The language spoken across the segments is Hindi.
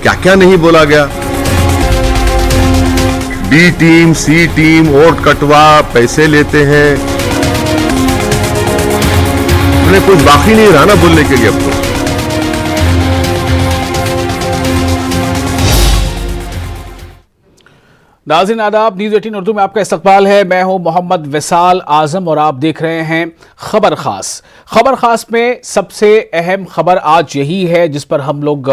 क्या क्या नहीं बोला गया। बी टीम, सी टीम, वोट कटवा, पैसे लेते हैं, उन्हें कुछ बाकी नहीं रहा ना बोलने के लिए अब तो। नाज़रीन आदाब, न्यूज़ 18 उर्दू में आपका इस्तकबाल है। मैं हूं मोहम्मद विसाल आजम और आप देख रहे हैं खबर खास। खबर खास में सबसे अहम खबर आज यही है जिस पर हम लोग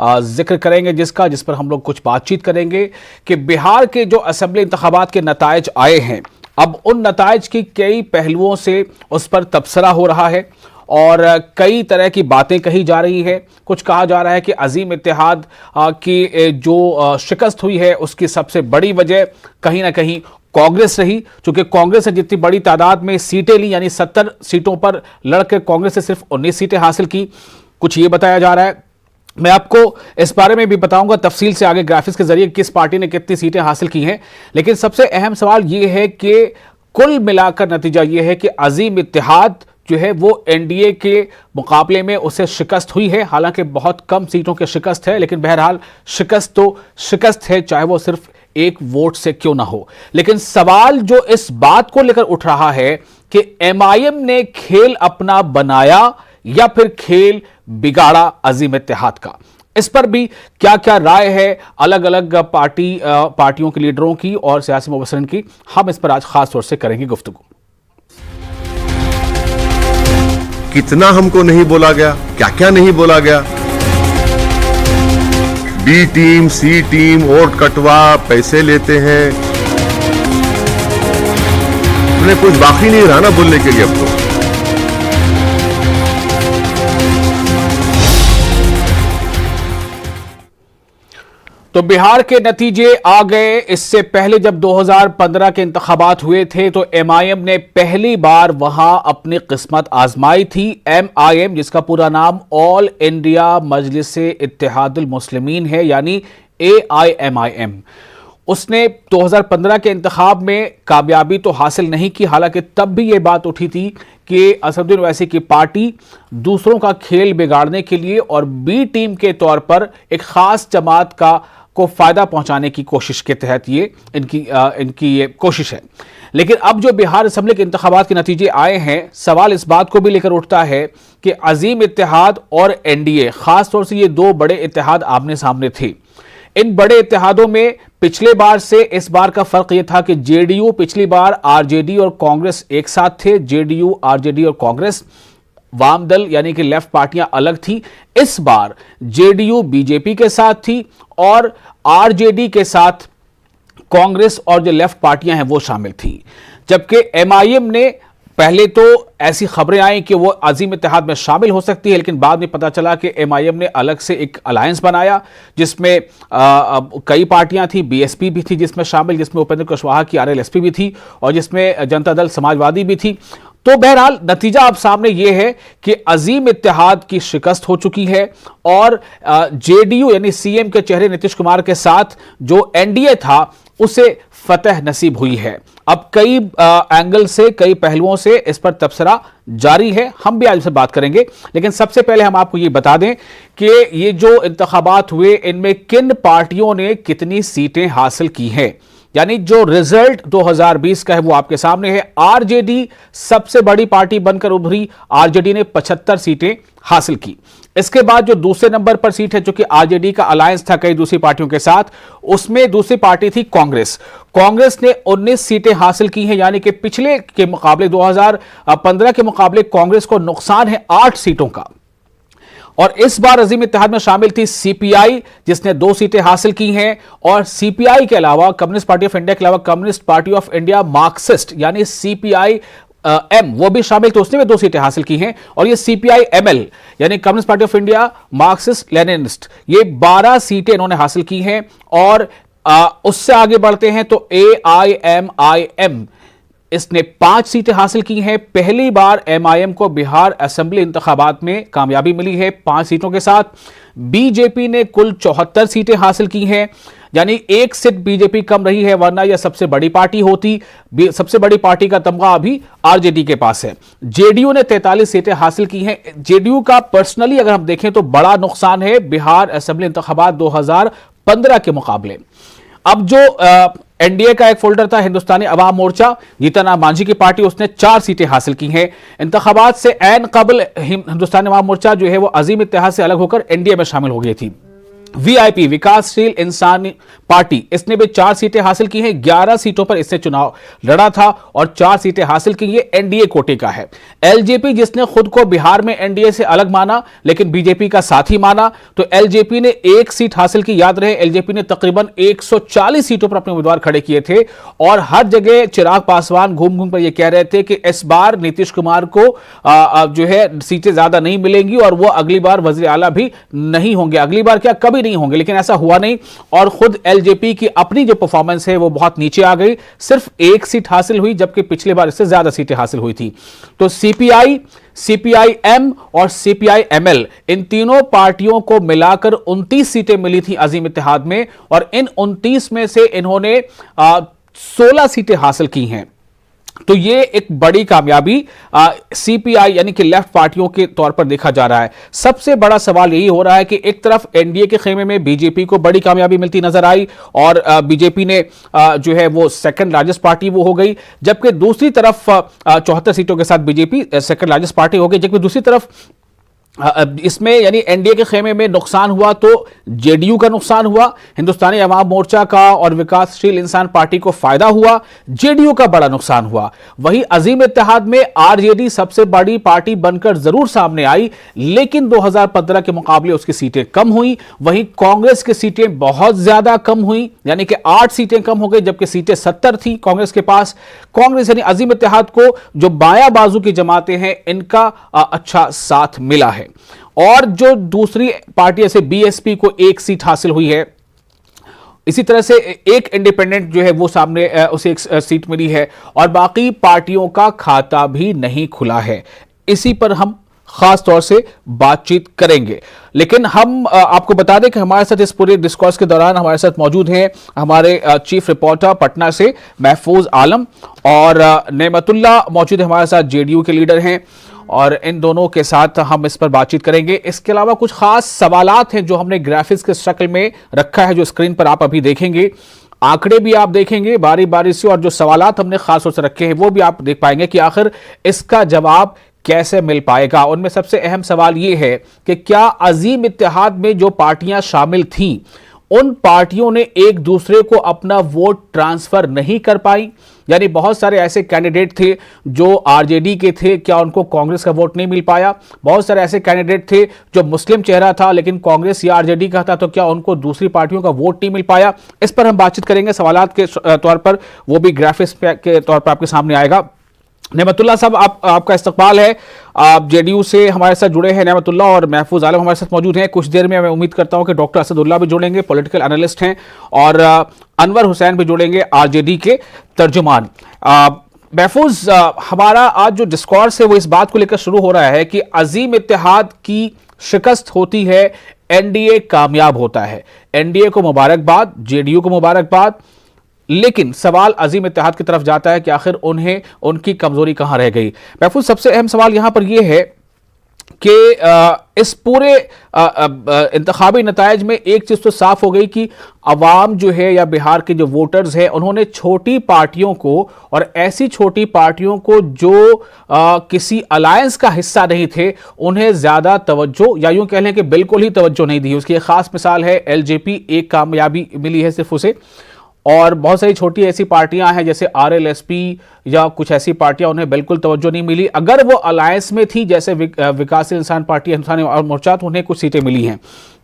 जिक्र करेंगे, जिस पर हम लोग कुछ बातचीत करेंगे कि बिहार के जो असेंबली इंतखाबात के नताइज आए हैं, अब उन नताइज की कई पहलुओं से उस पर तबसरा हो रहा है और कई तरह की बातें कही जा रही है। कुछ कहा जा रहा है कि अजीम इत्तेहाद की जो शिकस्त हुई है उसकी सबसे बड़ी वजह कहीं ना कहीं कांग्रेस रही, चूंकि कांग्रेस ने जितनी बड़ी तादाद में सीटें ली, यानी 70 सीटों पर लड़कर कांग्रेस ने सिर्फ 19 सीटें हासिल की। कुछ ये बताया जा रहा है। मैं आपको इस बारे में भी बताऊंगा तफसील से आगे ग्राफिक्स के जरिए किस पार्टी ने कितनी सीटें हासिल की हैं। लेकिन सबसे अहम सवाल यह है कि कुल मिलाकर नतीजा यह है कि अजीम इत्तेहाद जो है वो एनडीए के मुकाबले में उसे शिकस्त हुई है। हालांकि बहुत कम सीटों की शिकस्त है, लेकिन बहरहाल शिकस्त तो शिकस्त है, चाहे वो सिर्फ एक वोट से क्यों ना हो। लेकिन सवाल जो इस बात को लेकर उठ रहा है कि एमआईएम ने खेल अपना बनाया या फिर खेल बिगाड़ा अजीम इत्तेहाद का। इस पर भी क्या क्या राय है अलग अलग पार्टियों के लीडरों की और सियासी मुबसरिन की, हम इस पर आज खास तौर से करेंगे गुफ्तगू। कितना हमको नहीं बोला गया, क्या क्या नहीं बोला गया। बी टीम, सी टीम, वोट कटवा, पैसे लेते हैं, उन्हें कुछ बाकी नहीं रहा ना बोलने के लिए अब तो। तो बिहार के नतीजे आ गए। इससे पहले जब 2015 के इंतखाबात हुए थे तो एमआईएम ने पहली बार वहां अपनी किस्मत आजमाई थी। एमआईएम, जिसका पूरा नाम ऑल इंडिया मजलिस इत्तेहादुल मुस्लिमीन है, यानी AIMIM, उसने 2015 के इंतखाब में कामयाबी तो हासिल नहीं की। हालांकि तब भी ये बात उठी थी कि असदुद्दीन ओवैसी की पार्टी दूसरों का खेल बिगाड़ने के लिए और बी टीम के तौर पर एक खास जमात को फायदा पहुंचाने की कोशिश के तहत ये इनकी ये कोशिश है। लेकिन अब जो बिहार असेंबली के इंतखाबात के नतीजे आए हैं, सवाल इस बात को भी लेकर उठता है कि अजीम इत्तेहाद और एनडीए, खास तौर से ये दो बड़े इत्तेहाद आमने सामने थे। इन बड़े इत्तेहादों में पिछले बार से इस बार का फर्क यह था कि जेडीयू, पिछली बार आरजेडी और कांग्रेस एक साथ थे, जेडीयू, आरजेडी और कांग्रेस, वाम दल यानी कि लेफ्ट पार्टियां अलग थी। इस बार जेडीयू बीजेपी के साथ थी और आरजेडी के साथ कांग्रेस और जो लेफ्ट पार्टियां हैं वो शामिल थी। जबकि एमआईएम ने, पहले तो ऐसी खबरें आई कि वो अजीम इत्तेहाद में शामिल हो सकती है, लेकिन बाद में पता चला कि एमआईएम ने अलग से एक अलायंस बनाया जिसमें कई पार्टियां थी, बीएसपी भी थी जिसमें शामिल, जिसमें उपेंद्र कुशवाहा की आरएलएसपी भी थी और जिसमें जनता दल समाजवादी भी थी। तो बहरहाल नतीजा अब सामने यह है कि अजीम इत्तेहाद की शिकस्त हो चुकी है और जेडीयू यानी सीएम के चेहरे नीतीश कुमार के साथ जो एनडीए था उसे फतह नसीब हुई है। अब कई एंगल से, कई पहलुओं से इस पर तबसरा जारी है। हम भी आज से बात करेंगे, लेकिन सबसे पहले हम आपको ये बता दें कि ये जो इंतखाबात हुए इनमें किन पार्टियों ने कितनी सीटें हासिल की हैं। यानी जो रिजल्ट 2020 का है वो आपके सामने है। आरजेडी सबसे बड़ी पार्टी बनकर उभरी, आरजेडी ने 75 सीटें हासिल की। इसके बाद जो दूसरे नंबर पर सीट है, जो कि आरजेडी का अलायंस था कई दूसरी पार्टियों के साथ, उसमें दूसरी पार्टी थी कांग्रेस। कांग्रेस ने 19 सीटें हासिल की हैं, यानी कि पिछले के मुकाबले 2015 के मुकाबले कांग्रेस को नुकसान है 8 सीटों का। और इस बार अजीम इत्तेहाद में शामिल थी सीपीआई, जिसने 2 सीटें हासिल की हैं, और सीपीआई के अलावा, कम्युनिस्ट पार्टी ऑफ इंडिया के अलावा, communist party of India Marxist यानी सीपीआई एम, वो भी शामिल थे, उसने भी 2 सीटें हासिल की हैं। और ये सीपीआई एमएल यानी communist party of India Marxist Leninist, ये 12 सीटें इन्होंने हासिल की हैं। और उससे आगे बढ़ते हैं तो AIMIM इसने 5 सीटें हासिल की हैं। पहली बार एमआईएम को बिहार असेंबली इंतखाबात में कामयाबी मिली है 5 सीटों के साथ। बीजेपी ने कुल 74 सीटें हासिल की हैं, यानी एक सीट बीजेपी कम रही है, वरना यह सबसे बड़ी पार्टी होती। सबसे बड़ी पार्टी का तमगा अभी आरजेडी के पास है। जेडीयू ने 43 सीटें हासिल की हैं। जेडीयू का पर्सनली अगर हम देखें तो बड़ा नुकसान है बिहार असेंबली इंतखाबात 2015 के मुकाबले। अब जो एनडीए का एक फोल्डर था हिंदुस्तानी अवाम मोर्चा, जीतनराम मांझी की पार्टी, उसने 4 सीटें हासिल की हैं। इंतखाबात से ऐन कबल हिंदुस्तानी अवाम मोर्चा जो है वो अजीम इत्तेहाद से अलग होकर एनडीए में शामिल हो गई थी। वीआईपी विकासशील इंसान पार्टी, इसने भी 4 सीटें हासिल की हैं। 11 सीटों पर इसने चुनाव लड़ा था और 4 सीटें हासिल की। ये एनडीए कोटे का है। एलजेपी, जिसने खुद को बिहार में एनडीए से अलग माना लेकिन बीजेपी का साथी माना, तो एलजेपी ने 1 सीट हासिल की। याद रहे एलजेपी ने तकरीबन 140 सीटों पर अपने उम्मीदवार खड़े किए थे और हर जगह चिराग पासवान घूम घूम पर यह कह रहे थे कि इस बार नीतीश कुमार को जो है सीटें ज्यादा नहीं मिलेंगी और वो अगली बार वजीर आला भी नहीं होंगे। अगली बार क्या, कभी नहीं होंगे। लेकिन ऐसा हुआ नहीं और खुद एलजेपी की अपनी जो परफॉर्मेंस है वो बहुत नीचे आ गई। सिर्फ 1 सीट हासिल हुई जबकि पिछले बार इससे ज्यादा सीटें हासिल हुई थी। तो सीपीआई, सीपीआईएम और सीपीआईएमएल, इन तीनों पार्टियों को मिलाकर 29 सीटें मिली थी अजीम इत्तेहाद में और इन 29 में से इन्होंने 16 सीटें हासिल की हैं। तो ये एक बड़ी कामयाबी सीपीआई यानी कि लेफ्ट पार्टियों के तौर पर देखा जा रहा है। सबसे बड़ा सवाल यही हो रहा है कि एक तरफ एनडीए के खेमे में बीजेपी को बड़ी कामयाबी मिलती नजर आई और बीजेपी ने जो है वो सेकंड लार्जेस्ट पार्टी वो हो गई, जबकि दूसरी तरफ 74 सीटों के साथ बीजेपी सेकंड लार्जेस्ट पार्टी हो गई। जबकि दूसरी तरफ इसमें यानी एनडीए के खेमे में नुकसान हुआ तो जेडीयू का नुकसान हुआ, हिंदुस्तानी अवाम मोर्चा का और विकासशील इंसान पार्टी को फायदा हुआ, जेडीयू का बड़ा नुकसान हुआ। वहीं अजीम इत्तेहाद में आरजेडी सबसे बड़ी पार्टी बनकर जरूर सामने आई लेकिन 2015 के मुकाबले उसकी सीटें कम हुई। वहीं कांग्रेस की सीटें बहुत ज्यादा कम हुई, यानी कि 8 सीटें कम हो गई जबकि सीटें 70 थी कांग्रेस के पास। कांग्रेस यानी अजीम इत्तेहाद को जो बायां बाजू की जमातें हैं इनका अच्छा साथ मिला है। और जो दूसरी पार्टी जैसे बीएसपी को 1 सीट हासिल हुई है, इसी तरह से एक इंडिपेंडेंट जो है वो सामने उसे 1 सीट मिली है और बाकी पार्टियों का खाता भी नहीं खुला है। इसी पर हम खास तौर से बातचीत करेंगे। लेकिन हम आपको बता दें कि हमारे साथ इस पूरे डिस्कोर्स के दौरान हमारे साथ मौजूद हैं हमारे चीफ रिपोर्टर पटना से महफूज आलम और नेमतुल्ला मौजूद है हमारे साथ, जेडीयू के लीडर हैं और इन दोनों के साथ हम इस पर बातचीत करेंगे। इसके अलावा कुछ खास सवालात हैं जो हमने ग्राफिक्स के शक्ल में रखा है, जो स्क्रीन पर आप अभी देखेंगे। आंकड़े भी आप देखेंगे बारी बारी से और जो सवालात हमने खास तौर से रखे हैं वो भी आप देख पाएंगे कि आखिर इसका जवाब कैसे मिल पाएगा। उनमें सबसे अहम सवाल यह है कि क्या अजीम इत्तेहाद में जो पार्टियां शामिल थीं उन पार्टियों ने एक दूसरे को अपना वोट ट्रांसफर नहीं कर पाई, यानी बहुत सारे ऐसे कैंडिडेट थे जो आरजेडी के थे, क्या उनको कांग्रेस का वोट नहीं मिल पाया? बहुत सारे ऐसे कैंडिडेट थे जो मुस्लिम चेहरा था लेकिन कांग्रेस या आरजेडी का था, तो क्या उनको दूसरी पार्टियों का वोट नहीं मिल पाया? इस पर हम बातचीत करेंगे सवालात के तौर पर, वो भी ग्राफिक्स के तौर पर आपके सामने आएगा। नेमतुल्ला साहब, आपका इस्तकबाल है। आप जेडीयू से हमारे साथ जुड़े हैं नेमतुल्ला और महफूज आलम हमारे साथ मौजूद हैं। कुछ देर में मैं उम्मीद करता हूं कि डॉक्टर असदुल्ला भी जुड़ेंगे, पॉलिटिकल एनालिस्ट हैं, और अनवर हुसैन भी जुड़ेंगे, आरजेडी के तर्जुमान। महफूज, हमारा आज जो डिस्कोर्स है वो इस बात को लेकर शुरू हो रहा है कि अजीम इत्तेहाद की शिकस्त होती है, एनडीए कामयाब होता है। एनडीए को मुबारकबाद, जेडीयू को मुबारकबाद, लेकिन सवाल अजीम इत्तेहाद की तरफ जाता है कि आखिर उन्हें उनकी कमजोरी कहां रह गई। महफूज, सबसे अहम सवाल यहां पर यह है कि इस पूरे इंतखाबी नतायज में एक चीज तो साफ हो गई कि अवाम जो है या बिहार के जो वोटर्स हैं उन्होंने छोटी पार्टियों को, और ऐसी छोटी पार्टियों को जो किसी अलायंस का हिस्सा नहीं थे, उन्हें ज्यादा तवज्जो या यूं कह लें कि बिल्कुल ही तवज्जो नहीं दी। उसकी एक खास मिसाल है एलजेपी, एक कामयाबी मिली है सिर्फ उसे, और बहुत सारी छोटी ऐसी पार्टियां हैं जैसे आरएलएसपी या कुछ ऐसी पार्टियां, उन्हें बिल्कुल तवज्जो नहीं मिली। अगर वो अलायंस में थी जैसे विकासशील इंसान पार्टी, हिंदुस्तानी अवाम मोर्चा, तो उन्हें कुछ सीटें मिली हैं।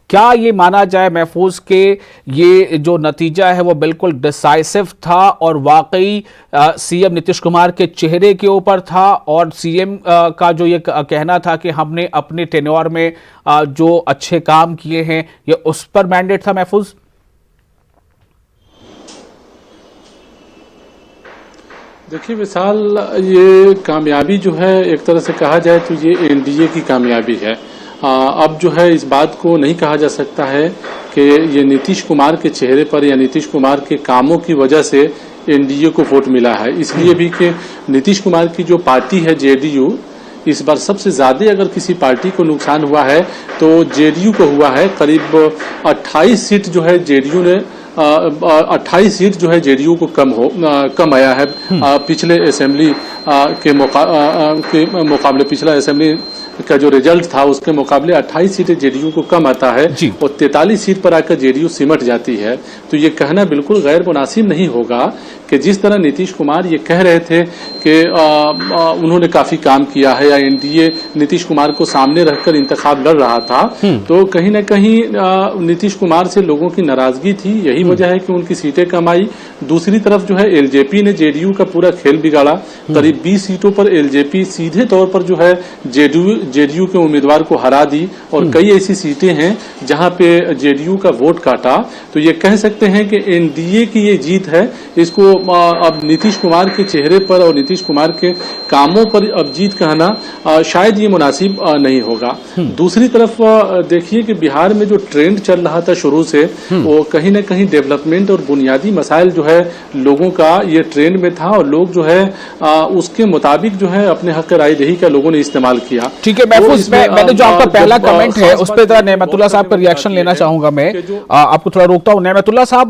क्या ये माना जाए महफूज के ये जो नतीजा है वो बिल्कुल डिसाइसिव था और वाकई सीएम नीतीश कुमार के चेहरे के ऊपर था, और सीएम का जो ये कहना था कि हमने अपने टेन्योर में जो अच्छे काम किए हैं ये उस पर मैंडेट था? महफूज, देखिए विशाल, ये कामयाबी जो है एक तरह से कहा जाए तो ये एनडीए की कामयाबी है। अब जो है इस बात को नहीं कहा जा सकता है कि ये नीतीश कुमार के चेहरे पर या नीतीश कुमार के कामों की वजह से एनडीए को वोट मिला है। इसलिए भी कि नीतीश कुमार की जो पार्टी है जेडीयू, इस बार सबसे ज्यादा अगर किसी पार्टी को नुकसान हुआ है तो जेडीयू को हुआ है। करीब 28 सीट जो है जेडीयू ने 28 सीट जो है जेडीयू को कम आया है पिछले असेंबली के मुकाबले। पिछला असेंबली का जो रिजल्ट था उसके मुकाबले 28 सीटें जेडीयू को कम आता है और 43 सीट पर आकर जेडीयू सिमट जाती है। तो ये कहना बिल्कुल गैर मुनासिब नहीं होगा कि जिस तरह नीतीश कुमार ये कह रहे थे कि उन्होंने काफी काम किया है या एनडीए नीतीश कुमार को सामने रखकर इंतखाब लड़ रहा था, तो कहीं न कहीं नीतीश कुमार से लोगों की नाराजगी थी। यही वजह है कि उनकी सीटें कम आई। दूसरी तरफ जो है एलजेपी ने जेडीयू का पूरा खेल बिगाड़ा। करीब 20 सीटों पर एलजेपी सीधे तौर पर जो है जेडीयू के उम्मीदवार को हरा दी और कई ऐसी सीटें हैं जहां पे जेडीयू का वोट काटा। तो ये कह सकते हैं कि एनडीए की ये जीत है। इसको अब नीतीश कुमार के चेहरे पर और नीतीश कुमार के कामों पर अब जीत कहना शायद ये मुनासिब नहीं होगा। दूसरी तरफ देखिए कि बिहार में जो ट्रेंड चल रहा था शुरू से, वो कहीं न कहीं डेवलपमेंट और बुनियादी मसाइल जो है लोगों का ये ट्रेंड में था और लोग जो है उसके मुताबिक जो है अपने हक रायदही का लोगों ने इस्तेमाल किया। ठीक है महफूज, मैंने जो आपका पहला कमेंट है उस पर नेमतुल्लाह साहब का रिएक्शन लेना चाहूंगा। मैं आपको थोड़ा रोकता हूं। नेमतुल्लाह साहब,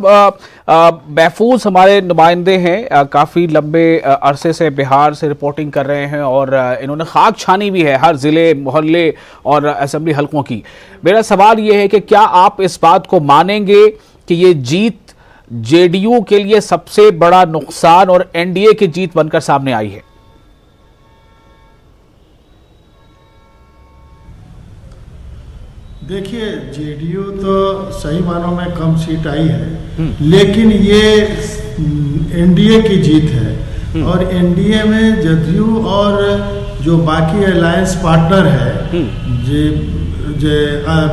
महफूज हमारे नुमाइंदे हैं, काफी लंबे अरसे से बिहार से रिपोर्टिंग कर रहे हैं और इन्होंने खाक छानी भी है हर जिले, मोहल्ले और असेंबली हलकों की। मेरा सवाल यह है कि क्या आप इस बात को मानेंगे कि ये जीत जेडीयू के लिए सबसे बड़ा नुकसान और एनडीए की जीत बनकर सामने आई है? देखिए, जेडीयू तो सही मानों में कम सीट आई है, लेकिन ये एनडीए की जीत है और एनडीए में जदयू और जो बाकी अलायंस पार्टनर है,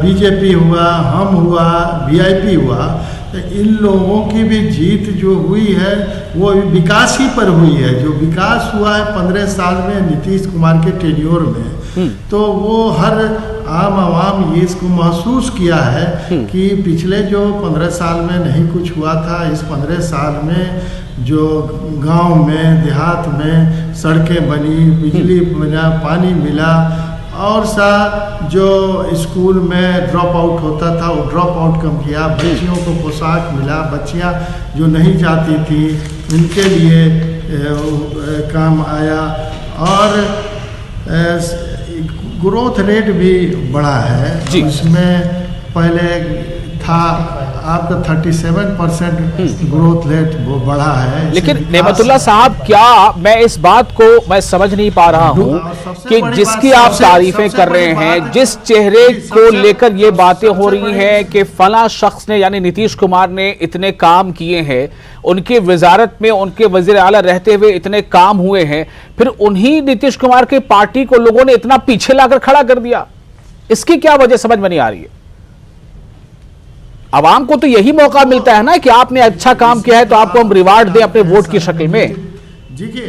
बीजेपी हुआ, हम हुआ, वीआईपी हुआ, तो इन लोगों की भी जीत जो हुई है वो विकास ही पर हुई है। जो विकास हुआ है 15 साल में नीतीश कुमार के टेन्योर में, तो वो हर आम आवाम ये इसको महसूस किया है कि पिछले जो 15 साल में नहीं कुछ हुआ था, इस 15 साल में जो गांव में देहात में सड़कें बनी, बिजली बना, पानी मिला और जो स्कूल में ड्रॉप आउट होता था वो ड्रॉप आउट कम किया, बच्चियों को पोशाक मिला, बच्चियां जो नहीं जाती थी उनके लिए काम आया और ग्रोथ रेट भी बढ़ा है। इसमें पहले था आपका 37% ग्रोथ रेट वो बढ़ा है। लेकिन नेमतुल्लाह साहब, क्या मैं इस बात को मैं समझ नहीं पा रहा हूं कि जिसकी आप तारीफें कर रहे हैं, जिस चेहरे को लेकर ये बातें हो रही हैं कि फला शख्स ने यानी नीतीश कुमार ने इतने काम किए हैं, उनके वजारत में उनके वजीर आला रहते हुए इतने काम हुए हैं, फिर उन्हीं नीतीश कुमार की पार्टी को लोगों ने इतना पीछे लाकर खड़ा कर दिया। इसकी क्या वजह समझ में नहीं आ रही है? आवाम को तो यही मौका मिलता है ना कि आपने अच्छा काम किया है तो आपको हम रिवार्ड दें अपने वोट की शक्ल में। देखिए,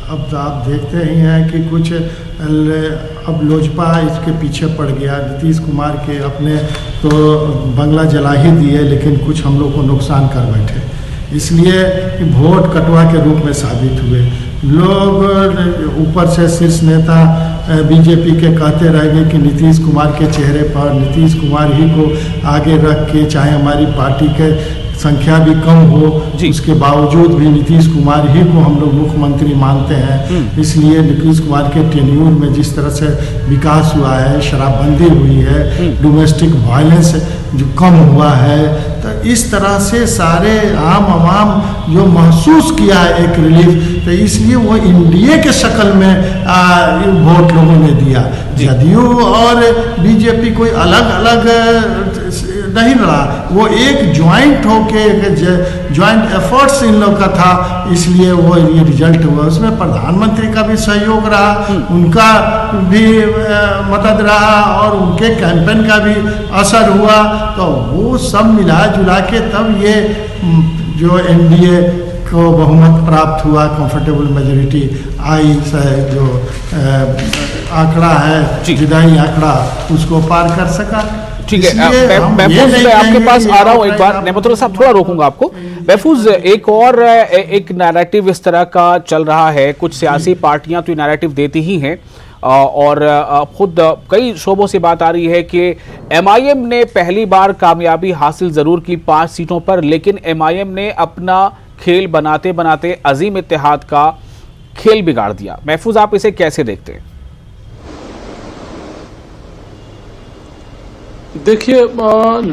अब तो आप देखते ही हैं कि कुछ अब लोजपा इसके पीछे पड़ गया। नीतीश कुमार के अपने तो बंगला जला ही दिए, लेकिन कुछ हम लोग को नुकसान कर बैठे, इसलिए वोट कटवा के रूप में साबित हुए। लोग ऊपर से शीर्ष नेता बीजेपी के कहते रहेंगे कि नीतीश कुमार के चेहरे पर नीतीश कुमार ही को आगे रख के, चाहे हमारी पार्टी के संख्या भी कम हो, उसके बावजूद भी नीतीश कुमार ही को हम लोग मुख्यमंत्री मानते हैं। इसलिए नीतीश कुमार के टेन्यूर में जिस तरह से विकास हुआ है, शराबबंदी हुई है, डोमेस्टिक वायलेंस जो कम हुआ है, तो इस तरह से सारे आम आवाम जो महसूस किया है एक रिलीफ, तो इसलिए वो एनडीए के शक्ल में वोट लोगों ने दिया। जदयू और बीजेपी कोई अलग अलग नहीं रहा, वो एक ज्वाइंट होके ज्वाइंट एफर्ट्स इन लोग का था, इसलिए वो ये रिजल्ट हुआ। उसमें प्रधानमंत्री का भी सहयोग रहा, उनका भी मदद रहा और उनके कैंपेन का भी असर हुआ, तो वो सब मिला जुला के तब ये जो एनडीए को बहुमत प्राप्त हुआ, कंफर्टेबल मेजोरिटी आई से जो आंकड़ा है, विधायी आंकड़ा, उसको पार कर सका। ठीक है, महफूज मैं आपके पास आ रहा हूं एक बार। नेमतुल्ला साहब थोड़ा रोकूंगा आपको। महफूज, एक नैरेटिव इस तरह का चल रहा है, कुछ सियासी पार्टियां तो नैरेटिव देती ही हैं और खुद कई शोबों से बात आ रही है कि एमआईएम ने पहली बार कामयाबी हासिल जरूर की 5 सीटों पर, लेकिन एमआईएम ने अपना खेल बनाते बनाते अजीम इत्तेहाद का खेल बिगाड़ दिया। महफूज, आप इसे कैसे देखते हैं? देखिए,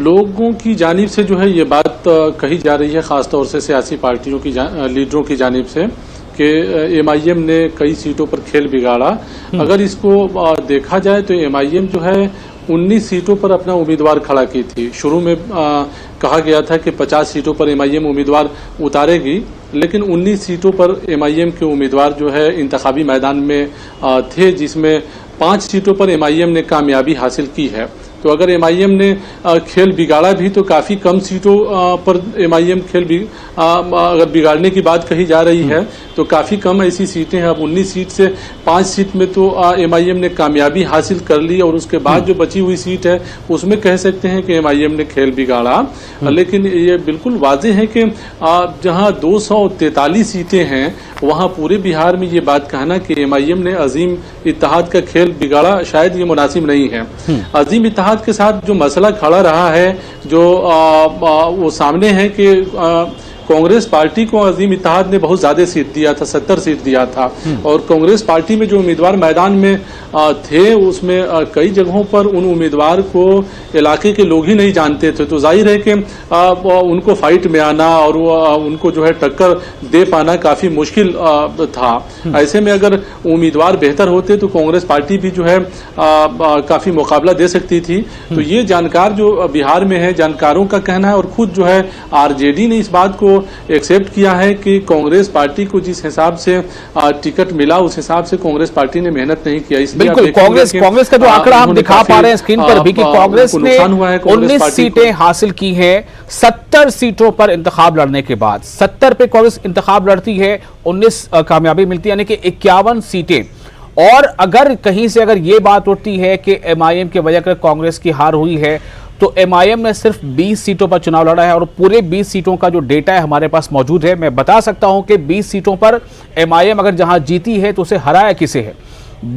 लोगों की जानिब से जो है ये बात कही जा रही है, खासतौर से सियासी पार्टियों की लीडरों की जानिब से, कि एमआईएम ने कई सीटों पर खेल बिगाड़ा। अगर इसको देखा जाए तो एमआईएम जो है 19 सीटों पर अपना उम्मीदवार खड़ा की थी। शुरू में कहा गया था कि 50 सीटों पर एमआईएम उम्मीदवार उतारेगी, लेकिन 19 सीटों पर एमआईएम के उम्मीदवार जो है इंतखाबी मैदान में थे, जिसमें 5 सीटों पर एमआईएम ने कामयाबी हासिल की है। तो अगर एमआईएम ने खेल बिगाड़ा भी तो काफ़ी कम सीटों पर एमआईएम अगर बिगाड़ने की बात कही जा रही है तो काफ़ी कम ऐसी सीटें हैं। अब 19 सीट से 5 सीट में तो एमआईएम ने कामयाबी हासिल कर ली, और उसके बाद जो बची हुई सीट है उसमें कह सकते हैं कि एमआईएम ने खेल बिगाड़ा। लेकिन ये बिल्कुल वाज़ेह है कि जहां 243 सीटें हैं वहां पूरे बिहार में ये बात कहना कि एमआईएम ने अजीम इत्तेहाद का खेल बिगाड़ा, शायद ये मुनासिब नहीं है। अजीम इत्तेहाद के साथ जो मसला खड़ा रहा है, जो वो सामने है कि कांग्रेस पार्टी को अजीम इत्तेहाद ने बहुत ज्यादा सीट दिया था, 70 सीट दिया था, और कांग्रेस पार्टी में जो उम्मीदवार मैदान में थे उसमें कई जगहों पर उन उम्मीदवार को इलाके के लोग ही नहीं जानते थे। तो जाहिर है कि उनको फाइट में आना और उनको जो है टक्कर दे पाना काफी मुश्किल था। ऐसे में अगर उम्मीदवार बेहतर होते तो कांग्रेस पार्टी भी जो है काफी मुकाबला दे सकती थी। तो ये जानकार जो बिहार में है, जानकारों का कहना है, और खुद जो है आरजेडी ने इस बात को एक्सेप्ट किया है कि कांग्रेस पार्टी को जिस हिसाब से टिकट मिला उस हिसाब से कांग्रेस पार्टी ने मेहनत नहीं किया। बिल्कुल, कांग्रेस का जो आंकड़ा हम दिखा पा रहे हैं स्क्रीन पर भी कि कांग्रेस ने 19 सीटें हासिल की हैं 70 सीटों पर इंतखाब लड़ने के बाद। 70 पे कांग्रेस इंतखाब लड़ती है, 19 कामयाबी मिलती है, यानी कि 51 सीटें। और अगर कहीं से अगर ये बात उठती है कि एमआईएम की वजह से कांग्रेस की हार हुई है, तो एमआईएम ने सिर्फ 20 सीटों पर चुनाव लड़ा है, और पूरे 20 सीटों का जो डेटा है हमारे पास मौजूद है। मैं बता सकता हूं कि 20 सीटों पर एमआईएम अगर जहां जीती है तो उसे हराया किसे है।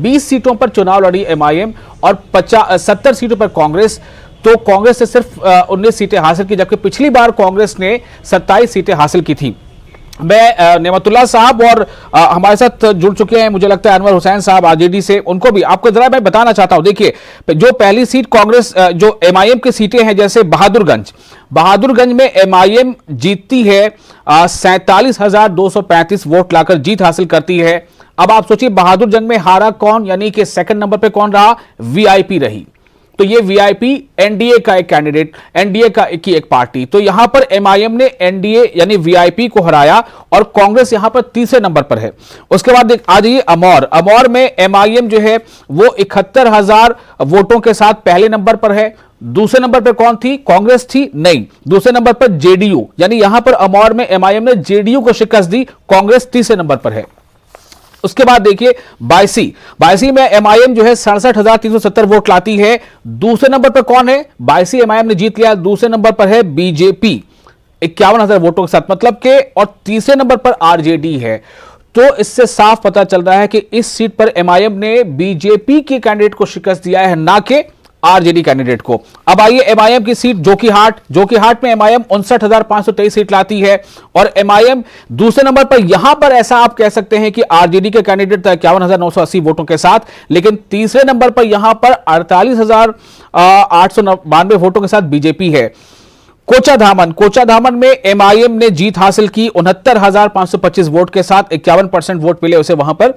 20 सीटों पर चुनाव लड़ी एमआईएम और 70 सीटों पर कांग्रेस। तो कांग्रेस ने सिर्फ 19 सीटें हासिल की, जबकि पिछली बार कांग्रेस ने 27 सीटें हासिल की थी। मैं नेमतुल्ला साहब और हमारे साथ जुड़ चुके हैं, मुझे लगता है अनवर हुसैन साहब आरजेडी से, उनको भी आपको जरा मैं बताना चाहता हूं। देखिए, जो पहली सीट कांग्रेस जो एमआईएम की सीटें हैं, जैसे बहादुरगंज में एमआईएम जीतती है 47,235 वोट लाकर जीत हासिल करती है। अब आप सोचिए बहादुरगंज में हारा कौन, यानी कि सेकंड नंबर पे कौन रहा? वीआईपी रही। तो ये वीआईपी एनडीए का एक कैंडिडेट, एनडीए की एक पार्टी। तो यहां पर एमआईएम ने एनडीए यानी वीआईपी को हराया और कांग्रेस यहां पर तीसरे नंबर पर है। उसके बाद आ जाइए अमौर में एमआईएम जो है वो 71,000 वोटों के साथ पहले नंबर पर है। दूसरे नंबर पर कौन थी? कांग्रेस थी? नहीं, दूसरे नंबर पर जेडीयू, यानी यहां पर अमौर में एमआईएम ने जेडीयू को शिकस्त दी। कांग्रेस तीसरे नंबर पर है। उसके बाद देखिए बायसी में एमआईएम जो है 67,370 वोट लाती है। दूसरे नंबर पर कौन है? बायसी एमआईएम ने जीत लिया। दूसरे नंबर पर है बीजेपी 51,000 वोटों के साथ, मतलब के, और तीसरे नंबर पर आरजेडी है। तो इससे साफ पता चल रहा है कि इस सीट पर एमआईएम ने बीजेपी के कैंडिडेट को शिकस्त दिया है, ना कि आरजेडी कैंडिडेट को। अब आइए एमआईएम की सीट जोकीहाट में एमआईएम 59,523 सीट लाती है और एमआईएम दूसरे नंबर पर। यहां पर ऐसा आप कह सकते हैं कि आरजेडी के कैंडिडेट था 51,980 वोटों के साथ, लेकिन तीसरे नंबर पर यहां पर 48,892 वोटों के साथ बीजेपी है। कोचाधामन में एमआईएम ने जीत हासिल की 69,525 वोट के साथ, 51% वोट मिले उसे वहां पर।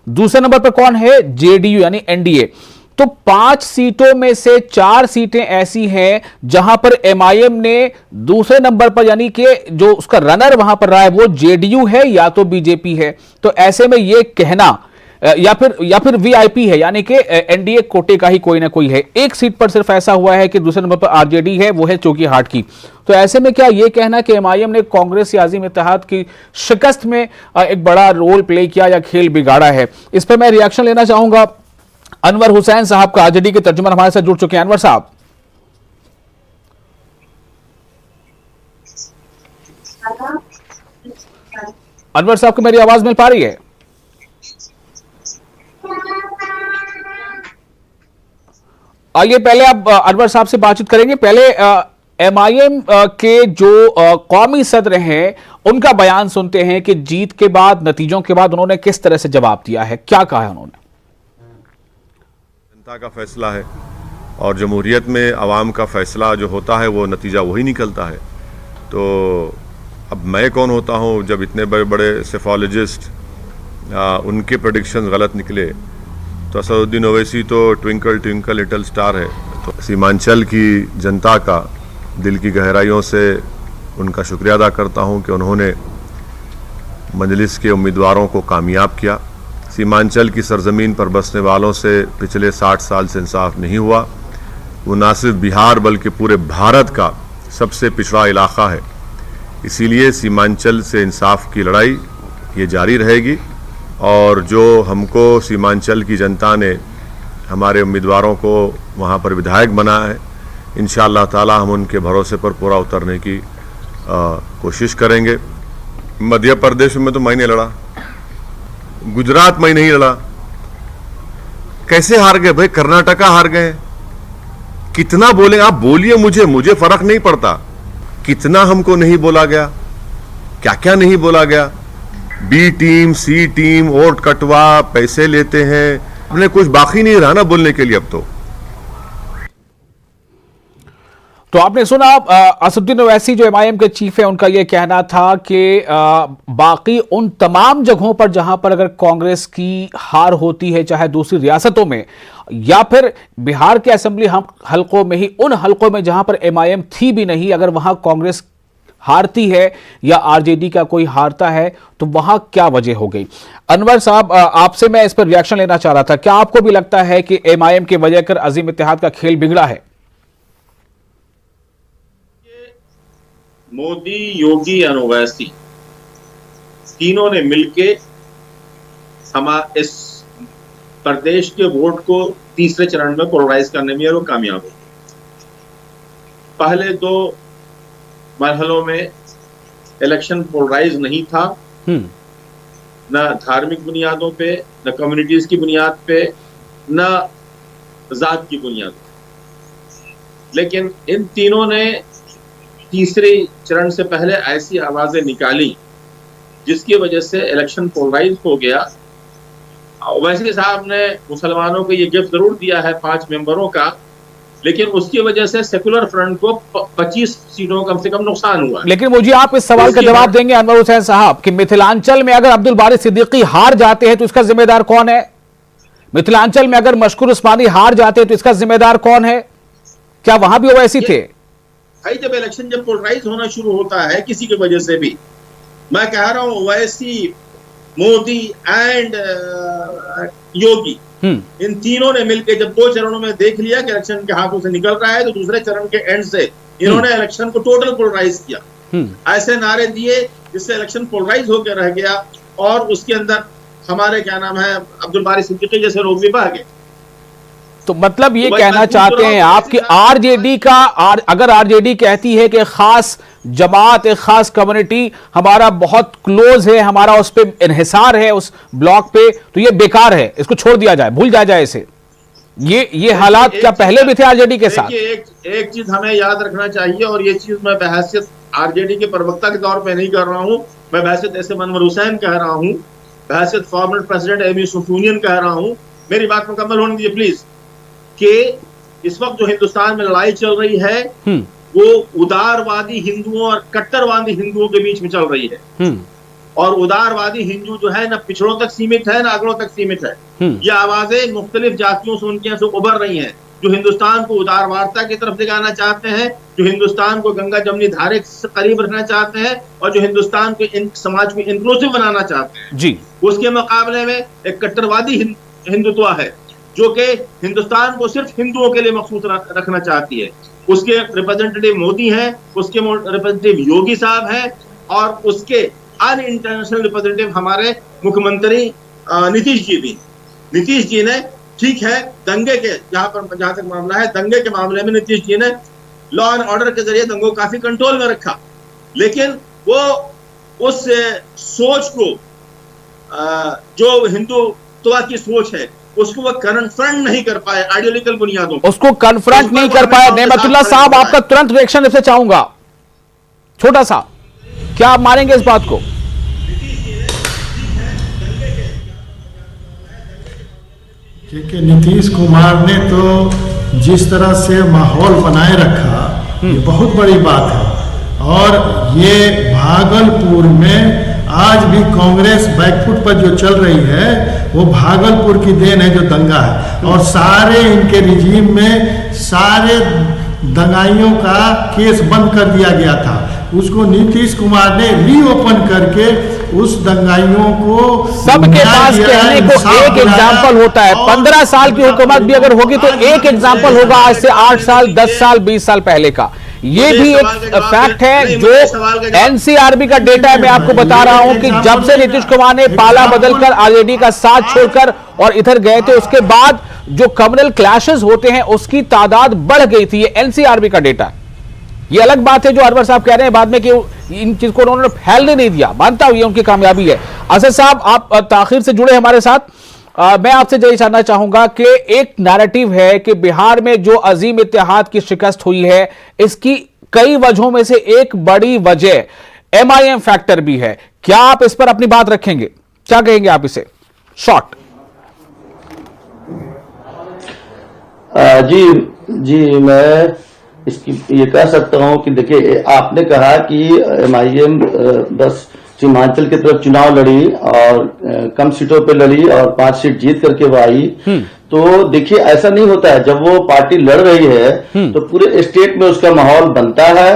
दूसरे नंबर पर कौन है? जेडीयू यानी एनडीए। तो 5 सीटों में से 4 सीटें ऐसी हैं जहां पर एमआईएम ने दूसरे नंबर पर, यानी कि जो उसका रनर वहां पर रहा है वो जेडीयू है या तो बीजेपी है। तो ऐसे में यह कहना या फिर वीआईपी है, यानी कि एनडीए कोटे का ही कोई ना कोई है। एक सीट पर सिर्फ ऐसा हुआ है कि दूसरे नंबर पर आरजेडी है, वो है चौकीहाट की। तो ऐसे में क्या ये कहना कि एमआईएम ने कांग्रेस या अजीम इत्तेहाद की शिकस्त में एक बड़ा रोल प्ले किया या खेल बिगाड़ा है? इस पर मैं रिएक्शन लेना चाहूंगा अनवर हुसैन साहब का। आरजेडी के तर्जुमान हमारे साथ जुड़ चुके हैं। अनवर साहब, अनवर साहब को मेरी आवाज मिल पा रही है? आइए पहले आप अनवर साहब से बातचीत करेंगे। पहले एमआईएम के जो कौमी सदर हैं उनका बयान सुनते हैं कि जीत के बाद, नतीजों के बाद उन्होंने किस तरह से जवाब दिया है, क्या कहा है उन्होंने? जनता का फैसला है और जमहूरियत में आवाम का फैसला जो होता है वो नतीजा वही निकलता है। तो अब मैं कौन होता हूँ जब इतने बड़े बड़े सेफोलॉजिस्ट उनके प्रेडिक्शन गलत निकले। तो असदुद्दीन ओवैसी तो ट्विंकल ट्विंकल लिटिल स्टार है। तो सीमांचल की जनता का दिल की गहराइयों से उनका शुक्रिया अदा करता हूँ कि उन्होंने मजलिस के उम्मीदवारों को कामयाब किया। सीमांचल की सरजमीन पर बसने वालों से पिछले 60 साल से इंसाफ नहीं हुआ। वो न सिर्फ बिहार बल्कि पूरे भारत का सबसे पिछड़ा इलाका है। इसीलिए सीमांचल से इंसाफ की लड़ाई ये जारी रहेगी और जो हमको सीमांचल की जनता ने हमारे उम्मीदवारों को वहाँ पर विधायक बनाया है, इंशाअल्लाह ताला हम उनके भरोसे पर पूरा उतरने की कोशिश करेंगे। मध्य प्रदेश में तो मैं नहीं लड़ा, गुजरात में नहीं लड़ा। कैसे हार गए भाई? कर्नाटका हार गए। कितना बोले आप? बोलिए, मुझे फर्क नहीं पड़ता। कितना हमको नहीं बोला गया, क्या क्या नहीं बोला गया। बी टीम, सी टीम, वोट कटवा, पैसे लेते हैं, हमने कुछ बाकी नहीं रहा ना बोलने के लिए अब तो आपने सुना असदुद्दीन ओवैसी जो एमआईएम के चीफ है, उनका यह कहना था कि बाकी उन तमाम जगहों पर जहां पर अगर कांग्रेस की हार होती है, चाहे दूसरी रियासतों में या फिर बिहार के असेंबली हलकों में ही, उन हलकों में जहां पर एमआईएम थी भी नहीं, अगर वहां कांग्रेस हारती है या आरजेडी का कोई हारता है तो वहां क्या वजह हो गई? अनवर साहब, आपसे मैं इस पर रिएक्शन लेना चाह रहा था। क्या आपको भी लगता है कि एमआईएम की वजह कर अजीम इत्तेहाद का खेल बिगड़ा है? मोदी, योगी और ओवैसी तीनों ने मिलके इस प्रदेश के वोट को तीसरे चरण में पोलराइज करने में वो कामयाब हो। पहले दो मरहलों में इलेक्शन पोलराइज नहीं था, न धार्मिक बुनियादों पे, न कम्युनिटीज की बुनियाद पे, न जात की बुनियाद पे। लेकिन इन तीनों ने तीसरे चरण से पहले ऐसी आवाजें निकाली जिसकी वजह से इलेक्शन पोलराइज हो गया। ओवैसी साहब ने मुसलमानों को ये गिफ्ट जरूर दिया है 5 मेंबरों का, लेकिन उसकी वजह से सेकुलर फ्रंट को 25 सीटों कम से कम नुकसान हुआ। लेकिन मुझे आप इस सवाल का जवाब देंगे अनवर हुसैन साहब कि मिथिलांचल में अगर अब्दुल बारी सिद्दीकी हार जाते हैं तो इसका जिम्मेदार कौन है? मिथिलांचल में अगर मशकूर उस्मानी हार जाते हैं तो इसका जिम्मेदार कौन है? क्या वहां भी ओवैसी थे? भाई जब इलेक्शन जब पोलराइज होना शुरू होता है किसी की वजह से भी, मैं कह रहा हूं ओवैसी, मोदी एंड योगी, इन तीनों ने मिलकर जब 2 चरणों में देख लिया कि इलेक्शन के हाथों से निकल रहा है, तो दूसरे चरण के एंड से इन्होंने इलेक्शन को टोटल पोलराइज किया। ऐसे नारे दिए जिससे इलेक्शन पोलराइज होकर रह गया और उसके अंदर हमारे क्या नाम है अब्दुल बारी सिद्दीकी जैसे लोग भी बह गए। तो मतलब ये कहना चाहते हैं आप कि आरजेडी का अगर आरजेडी कहती है कि खास जमात, एक खास कम्युनिटी हमारा बहुत क्लोज है, हमारा उस पर इन्हिसार है उस ब्लॉक पे, तो ये बेकार है, इसको छोड़ दिया जाए, भूल जाए इसे। ये हालात क्या पहले भी थे आरजेडी के साथ? एक चीज हमें याद रखना चाहिए, और ये चीज मैं बहैसियत आरजेडी के प्रवक्ता के तौर पे नहीं कर रहा हूं, मैं बहैसियत ऐसे अनवर हुसैन कह रहा हूं, बहैसियत फॉर्मर प्रेसिडेंट एमी सुफूनियन कह रहा हूं। मेरी बात मुकम्मल होने दीजिए प्लीज। कि इस वक्त जो हिंदुस्तान में लड़ाई चल रही है वो उदारवादी हिंदुओं और कट्टरवादी हिंदुओं के बीच में चल रही है। और उदारवादी हिंदू जो है न पिछड़ों तक सीमित है न अगड़ों तक सीमित है। ये आवाजें मुख्तलिफ जातियों से उनके यहाँ से उभर रही हैं। जो हिंदुस्तान को उदारवार्ता की तरफ ले जाना चाहते हैं, जो हिंदुस्तान को गंगा जमुनी धारे से करीब रखना चाहते हैं और जो हिंदुस्तान को समाज को इंक्लूसिव बनाना चाहते हैं जी, उसके मुकाबले में एक कट्टरवादी हिंदुत्व है जो कि हिंदुस्तान को सिर्फ हिंदुओं के लिए मखसूस रखना चाहती है। उसके रिप्रेजेंटेटिव मोदी हैं, उसके रिप्रेजेंटेटिव योगी साहब हैं और उसके इंटरनेशनल रिप्रेजेंटेटिव हमारे मुख्यमंत्री नीतीश जी भी। नीतीश जी ने ठीक है दंगे के जहां तक मामला है, दंगे के मामले में नीतीश जी ने लॉ एंड ऑर्डर के जरिए दंगों को काफी कंट्रोल में रखा, लेकिन वो उस सोच को जो हिंदुत्व की सोच है उसको वो कन्फ्रंट नहीं कर पाए, आइडियोलॉजिकल बुनियादों उसको कन्फ्रंट नहीं कर पाए। नेमतुल्लाह साहब, आपका तुरंत रिएक्शन इससे चाहूंगा, छोटा सा, क्या आप मानेंगे इस बात को? क्योंकि नीतीश कुमार ने तो जिस तरह से माहौल बनाए रखा ये बहुत बड़ी बात है। और ये भागलपुर में आज भी कांग्रेस बैकफुट पर जो चल रही है वो भागलपुर की देन है जो दंगा है। और सारे इनके रिजीम में सारे दंगाइयों का केस बंद कर दिया गया था, उसको नीतीश कुमार ने रीओपन करके उस दंगाइयों को सबके पास कहने को एक एग्जाम्पल होता है। 15 साल की हुकूमत भी अगर होगी तो एक एग्जाम्पल होगा आज से 8 साल 10 साल 20 साल पहले का। ये भी एक फैक्ट है जो एनसीआरबी का डेटा है। मैं आपको बता रहा हूं कि जब से नीतीश कुमार ने पाला बदलकर आरजेडी का साथ छोड़कर और इधर गए थे, उसके बाद जो कम्युनल क्लैशेस होते हैं उसकी तादाद बढ़ गई थी। ये एनसीआरबी का डेटा है। ये अलग बात है जो अनवर साहब कह रहे हैं बाद में कि इन चीज को उन्होंने फैलने नहीं दिया, मानता हूं ये उनकी कामयाबी है। असद साहब, आप ताखिर से जुड़े हमारे साथ, मैं आपसे यही जानना चाहूंगा कि एक नैरेटिव है कि बिहार में जो अजीम इत्तेहाद की शिकस्त हुई है इसकी कई वजहों में से एक बड़ी वजह एमआईएम फैक्टर भी है। क्या आप इस पर अपनी बात रखेंगे? क्या कहेंगे आप इसे शॉर्ट? जी मैं इसकी ये कह सकता हूं कि देखिए, आपने कहा कि एमआईएम बस सीमांचल की तरफ चुनाव लड़ी और कम सीटों पे लड़ी और 5 सीट जीत करके वो आई। तो देखिए, ऐसा नहीं होता है। जब वो पार्टी लड़ रही है तो पूरे स्टेट में उसका माहौल बनता है।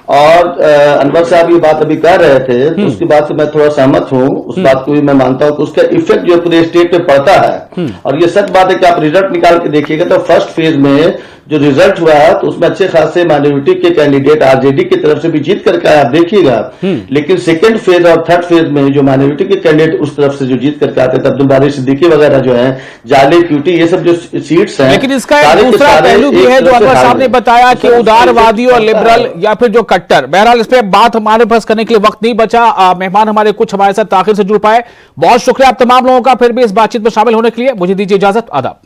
और अनवर साहब ये बात अभी कह रहे थे तो उसकी बात से मैं थोड़ा सहमत हूं। उस बात को भी मैं मानता हूं कि उसका इफेक्ट जो पूरे स्टेट पे पड़ता है। और ये सच बात है कि आप रिजल्ट निकाल के देखिएगा तो फर्स्ट फेज में जो रिजल्ट हुआ है तो उसमें अच्छे खासे माइनॉरिटी के कैंडिडेट आरजेडी की तरफ से भी जीत करके आए, आप देखिएगा। लेकिन सेकंड फेज और थर्ड फेज में जो माइनॉरिटी के कैंडिडेट उस तरफ से जो जीत करके आते थे, अब्दुल बारी सिद्दीकी वगैरह जो है, जाले क्यूटी, ये सब जो सीट्स हैं, लेकिन इसका एक दूसरा पहलू भी है जो अनवर साहब ने बताया कि उदारवादी और लिबरल या फिर जो कट्टर, बहरहाल इस पर बात हमारे पास करने के लिए वक्त नहीं बचा। मेहमान हमारे कुछ हमारे साथ ताखिर से जुड़ पाए। बहुत शुक्रिया आप तमाम लोगों का फिर भी इस बातचीत में शामिल होने के लिए। मुझे दीजिए इजाजत, आदाब।